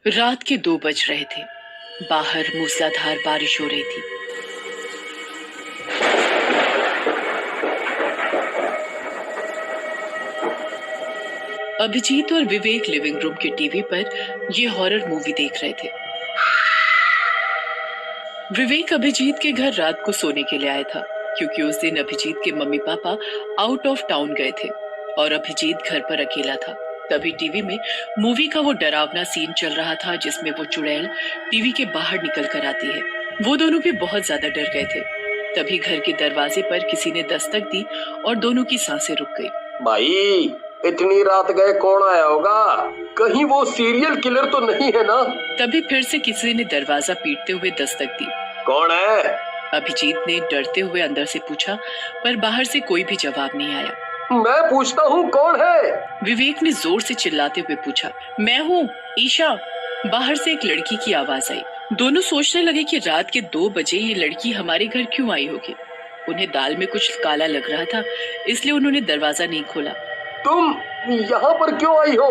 रात के 2 बज रहे थे। बाहर मूसलाधार बारिश हो रही थी। अभिजीत और विवेक लिविंग रूम के टीवी पर ये हॉरर मूवी देख रहे थे। विवेक अभिजीत के घर रात को सोने के लिए आया था, क्योंकि उस दिन अभिजीत के mummy papa out of town गए थे और अभिजीत घर पर अकेला था। तभी टीवी में मूवी का वो डरावना सीन चल रहा था, जिसमें वो चुड़ैल टीवी के बाहर निकल कर आती है। वो दोनों भी बहुत ज्यादा डर गए थे। तभी घर के दरवाजे पर किसी ने दस्तक दी और दोनों की सांसें रुक गई। भाई, इतनी रात गए कौन आया होगा? कहीं वो सीरियल किलर तो नहीं है ना? तभी फिर से किसी ने दरवाजा पीटते हुए दस्तक दी। कौन है? अभिजीत ने डरते हुए अंदर से पूछा, पर बाहर से कोई भी जवाब नहीं आया। मैं पूछता हूँ, कौन है? विवेक ने जोर से चिल्लाते हुए पूछा। मैं हूँ, ईशा। बाहर से एक लड़की की आवाज आई। दोनों सोचने लगे कि रात के 2 बजे ये लड़की हमारे घर क्यों आई होगी। उन्हें दाल में कुछ काला लग रहा था, इसलिए उन्होंने दरवाजा नहीं खोला। तुम यहाँ पर क्यों आई हो?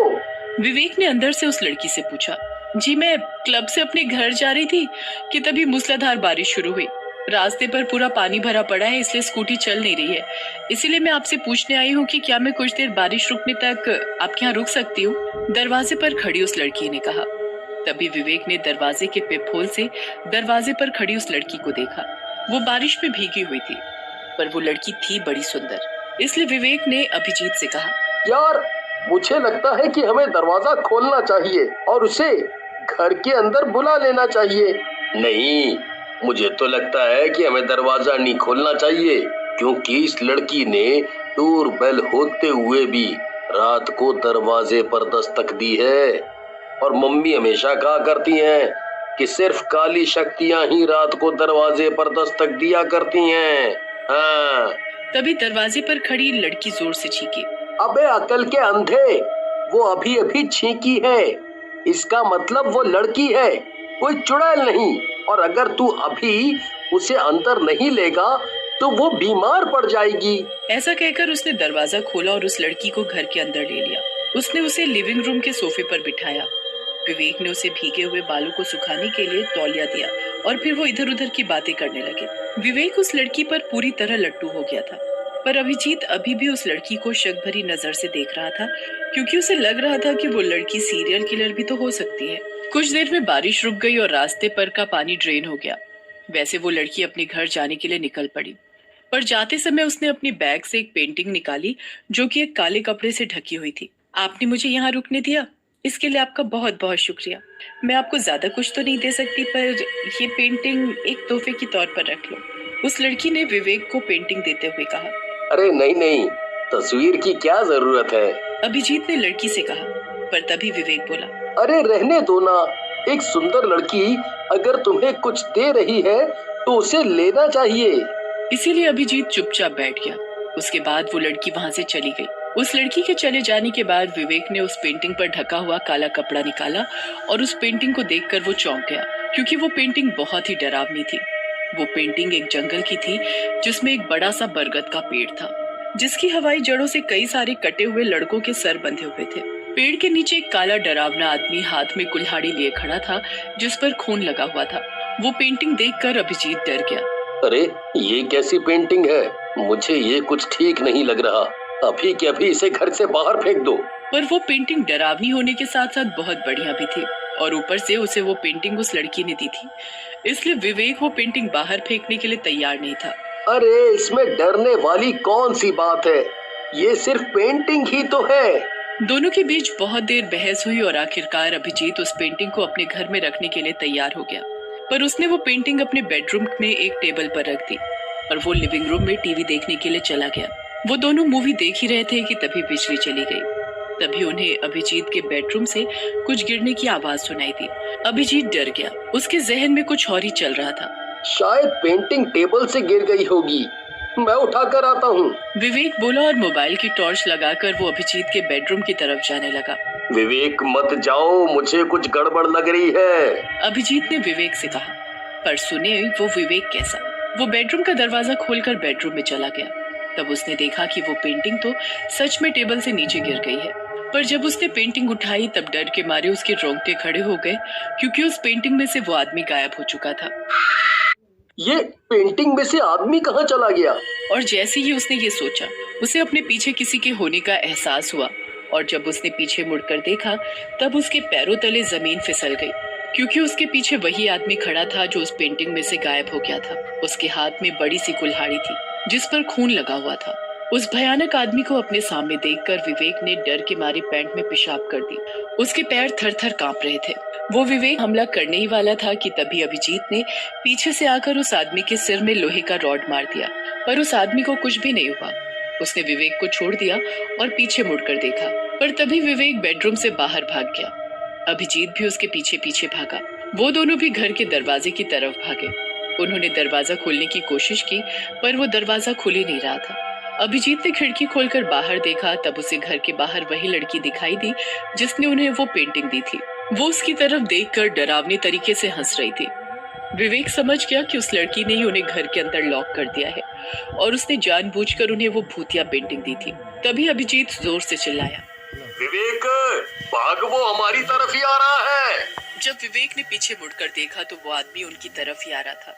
विवेक ने अंदर से उस लड़की से पूछा। जी, मैं क्लब से अपने घर जा रही थी कि तभी मूसलाधार बारिश शुरू हुई। रास्ते पर पूरा पानी भरा पड़ा है, इसलिए स्कूटी चल नहीं रही है। इसीलिए मैं आपसे पूछने आई हूँ कि क्या मैं कुछ देर बारिश रुकने तक आपके यहाँ रुक सकती हूँ? दरवाजे पर खड़ी उस लड़की ने कहा। तभी विवेक ने दरवाजे के पिपहोल से दरवाजे पर खड़ी उस लड़की को देखा। वो बारिश में भीगी हुई थी, पर वो लड़की थी बड़ी सुंदर। इसलिए विवेक ने अभिजीत से कहा, यार, मुझे लगता है कि हमें दरवाजा खोलना चाहिए और उसे घर के अंदर बुला लेना चाहिए। नहीं, मुझे तो लगता है कि हमें दरवाजा नहीं खोलना चाहिए, क्योंकि इस लड़की ने डोरबेल होते हुए भी रात को दरवाजे पर दस्तक दी है। और मम्मी हमेशा कहा करती हैं कि सिर्फ काली शक्तियां ही रात को दरवाजे पर दस्तक दिया करती हैं। हाँ। तभी दरवाजे पर खड़ी लड़की जोर से चीखी। अबे अकल के अंधे, वो अभी अभी छींकी है। इसका मतलब वो लड़की है, कोई चुड़ैल नहीं। और अगर तू अभी उसे अंदर नहीं लेगा तो वो बीमार पड़ जाएगी। ऐसा कहकर उसने दरवाजा खोला और उस लड़की को घर के अंदर ले लिया। उसने उसे लिविंग रूम के सोफे पर बिठाया। विवेक ने उसे भीगे हुए बालों को सुखाने के लिए तौलिया दिया और फिर वो इधर उधर की बातें करने लगे। विवेक उस लड़की पर पूरी तरह लट्टू हो गया था, पर अभिजीत अभी भी उस लड़की को शक भरी नजर से देख रहा था, क्योंकि उसे लग रहा था कि वो लड़की सीरियल किलर भी तो हो सकती है। कुछ देर में बारिश रुक गई और रास्ते पर का पानी ड्रेन हो गया। वैसे वो लड़की अपने घर जाने के लिए निकल पड़ी, पर जाते समय उसने अपनी बैग से एक पेंटिंग निकाली, जो कि एक काले कपड़े से ढकी हुई थी। आपने मुझे यहाँ रुकने दिया, इसके लिए आपका बहुत बहुत शुक्रिया। मैं आपको ज्यादा कुछ तो नहीं दे सकती, पर ये पेंटिंग एक तोहफे के तौर पर रख लो। उस लड़की ने विवेक को पेंटिंग देते हुए कहा। अरे नहीं नहीं, तस्वीर की क्या जरूरत है? अभिजीत ने लड़की से कहा, पर तभी विवेक बोला, अरे रहने दो ना। एक सुंदर लड़की अगर तुम्हें कुछ दे रही है तो उसे लेना चाहिए। इसीलिए अभिजीत चुपचाप बैठ गया। उसके बाद वो लड़की वहाँ से चली गई। उस लड़की के चले जाने के बाद विवेक ने उस पेंटिंग पर ढका हुआ काला कपड़ा निकाला और उस पेंटिंग को देखकर वो चौंक गया, क्योंकि वो पेंटिंग बहुत ही डरावनी थी। वो पेंटिंग एक जंगल की थी, जिसमें एक बड़ा सा बरगद का पेड़ था, जिसकी हवाई जड़ों से कई सारे कटे हुए लड़कों के सर बंधे हुए थे। पेड़ के नीचे एक काला डरावना आदमी हाथ में कुल्हाड़ी लिए खड़ा था, जिस पर खून लगा हुआ था। वो पेंटिंग देखकर अभिजीत डर गया। अरे ये कैसी पेंटिंग है? मुझे ये कुछ ठीक नहीं लग रहा। अभी के अभी इसे घर से बाहर फेंक दो। पर वो पेंटिंग डरावनी होने के साथ साथ बहुत बढ़िया भी थी, और ऊपर से उसे वो पेंटिंग उस लड़की ने दी थी, इसलिए विवेक वो पेंटिंग बाहर फेंकने के लिए तैयार नहीं था। अरे इसमें डरने वाली कौन सी बात है? ये सिर्फ पेंटिंग ही तो है। दोनों के बीच बहुत देर बहस हुई और आखिरकार अभिजीत उस पेंटिंग को अपने घर में रखने के लिए तैयार हो गया। पर उसने वो पेंटिंग अपने बेडरूम में एक टेबल पर रख दी और वो लिविंग रूम में टीवी देखने के लिए चला गया। वो दोनों मूवी देख ही रहे थे कि तभी बिजली चली गई। तभी उन्हें अभिजीत के बेडरूम से कुछ गिरने की आवाज सुनाई दी। अभिजीत डर गया। उसके जहन में कुछ और ही चल रहा था। शायद पेंटिंग टेबल से गिर गई होगी, मैं उठा कर आता हूँ। विवेक बोला और मोबाइल की टॉर्च लगाकर वो अभिजीत के बेडरूम की तरफ जाने लगा। विवेक मत जाओ, मुझे कुछ गड़बड़ लग रही है। अभिजीत ने विवेक से कहा, पर सुने वो विवेक कैसा। वो बेडरूम का दरवाजा खोलकर बेडरूम में चला गया। तब उसने देखा कि वो पेंटिंग तो सच में टेबल से नीचे गिर गई है। पर जब उसने पेंटिंग उठाई तब डर के मारे उसके रोंगटे खड़े हो गए, क्योंकि उस पेंटिंग में से वो आदमी गायब हो चुका था। ये पेंटिंग में से आदमी कहाँ चला गया? और जैसे ही उसने ये सोचा, उसे अपने पीछे किसी के होने का एहसास हुआ, और जब उसने पीछे मुड़कर देखा तब उसके पैरों तले जमीन फिसल गई, क्योंकि उसके पीछे वही आदमी खड़ा था जो उस पेंटिंग में से गायब हो गया था। उसके हाथ में बड़ी सी कुल्हाड़ी थी जिस पर खून लगा हुआ था। उस भयानक आदमी को अपने सामने देखकर विवेक ने डर के मारे पैंट में पेशाब कर दी। उसके पैर थर थर कांप रहे थे। वो विवेक हमला करने ही वाला था कि तभी अभिजीत ने पीछे से आकर उस आदमी के सिर में लोहे का रॉड मार दिया, पर उस आदमी को कुछ भी नहीं हुआ। उसने विवेक को छोड़ दिया और पीछे मुड़कर देखा, पर तभी विवेक बेडरूम से बाहर भाग गया। अभिजीत भी उसके पीछे पीछे भागा। वो दोनों भी घर के दरवाजे की तरफ भागे। उन्होंने दरवाजा खोलने की कोशिश की, पर वो दरवाजा खुल ही नहीं रहा था। अभिजीत ने खिड़की खोलकर बाहर देखा, तब उसे घर के बाहर वही लड़की दिखाई दी जिसने उन्हें वो पेंटिंग दी थी। वो उसकी तरफ देखकर डरावनी तरीके से हंस रही थी। विवेक समझ गया कि उस लड़की ने ही उन्हें घर के अंदर लॉक कर दिया है और उसने जानबूझकर उन्हें वो भूतिया पेंटिंग दी थी। तभी अभिजीत जोर से चिल्लाया, विवेक, भाग, वो हमारी तरफ ही आ रहा है। जब विवेक ने पीछे मुड़कर देखा तो वो आदमी उनकी तरफ ही आ रहा था।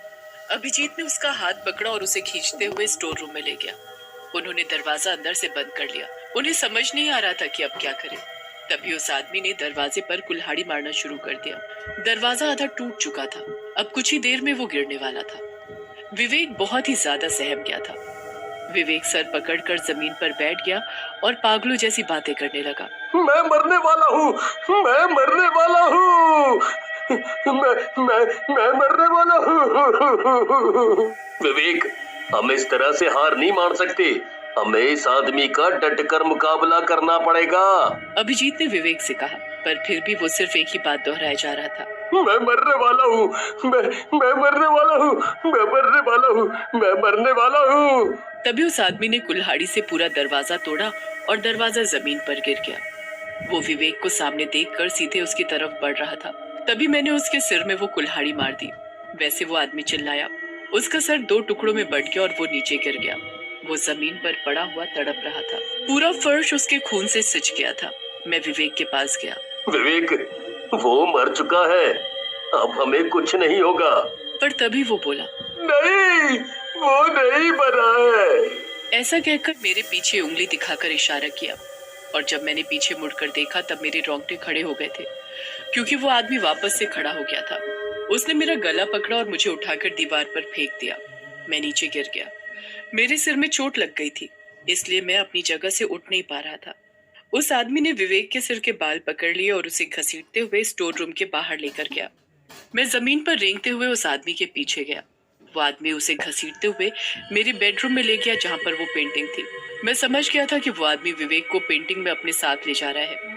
अभिजीत ने उसका हाथ पकड़ा और उसे खींचते हुए स्टोर रूम में ले गया। उन्होंने दरवाजा अंदर से बंद कर लिया। उन्हें समझ नहीं आ रहा था कि अब क्या करें। तभी उस आदमी ने दरवाजे पर कुल्हाड़ी मारना शुरू कर दिया। दरवाजा आधा टूट चुका था। अब कुछ ही देर में वो गिरने वाला था। विवेक बहुत ही ज्यादा सहम गया था। विवेक सर पकड़कर जमीन पर बैठ गया और पागलों जैसी बातें करने लगा। मैं मरने वाला हूँ, मैं मरने वाला हूँ, मैं मरने वाला हूँ। विवेक, हम इस तरह से हार नहीं मान सकते। हमें इस आदमी का डट कर मुकाबला करना पड़ेगा। अभिजीत ने विवेक से कहा, पर फिर भी वो सिर्फ एक ही बात दोहराया जा रहा था। मैं मरने वाला हूँ, मैं मरने वाला हूँ, मैं मरने वाला हूँ, मैं मरने वाला हूँ। तभी उस आदमी ने कुल्हाड़ी से पूरा दरवाजा तोड़ा और दरवाजा जमीन पर गिर गया। वो विवेक को सामने देखकर सीधे उसकी तरफ बढ़ रहा था। तभी मैंने उसके सिर में वो कुल्हाड़ी मार दी। वैसे वो आदमी चिल्लाया। उसका सर 2 टुकड़ों में बट गया और वो नीचे गिर गया। वो जमीन पर पड़ा हुआ तड़प रहा था। पूरा फर्श उसके खून से सिंच गया था। मैं विवेक के पास गया। विवेक, वो मर चुका है, अब हमें कुछ नहीं होगा। पर तभी वो बोला, नहीं, वो नहीं मरा है। ऐसा कहकर मेरे पीछे उंगली दिखाकर इशारा किया, और जब मैंने पीछे मुड़कर देखा तब मेरे रोंगटे खड़े हो गए थे, क्योंकि वो आदमी वापस से खड़ा हो गया था। उसने मेरा गला पकड़ा और मुझे उठाकर दीवार पर फेंक दिया। मैं नीचे गिर गया। मेरे सिर में चोट लग गई थी, इसलिए मैं अपनी जगह से उठ नहीं पा रहा था। उस आदमी ने विवेक के सिर के बाल पकड़ लिए और उसे घसीटते हुए स्टोर रूम के बाहर लेकर गया। मैं जमीन पर रेंगते हुए उस आदमी के पीछे गया। वो आदमी उसे घसीटते हुए मेरे बेडरूम में ले गया, जहां पर वो पेंटिंग थी। मैं समझ गया था कि वो आदमी विवेक को पेंटिंग में अपने साथ ले जा रहा है।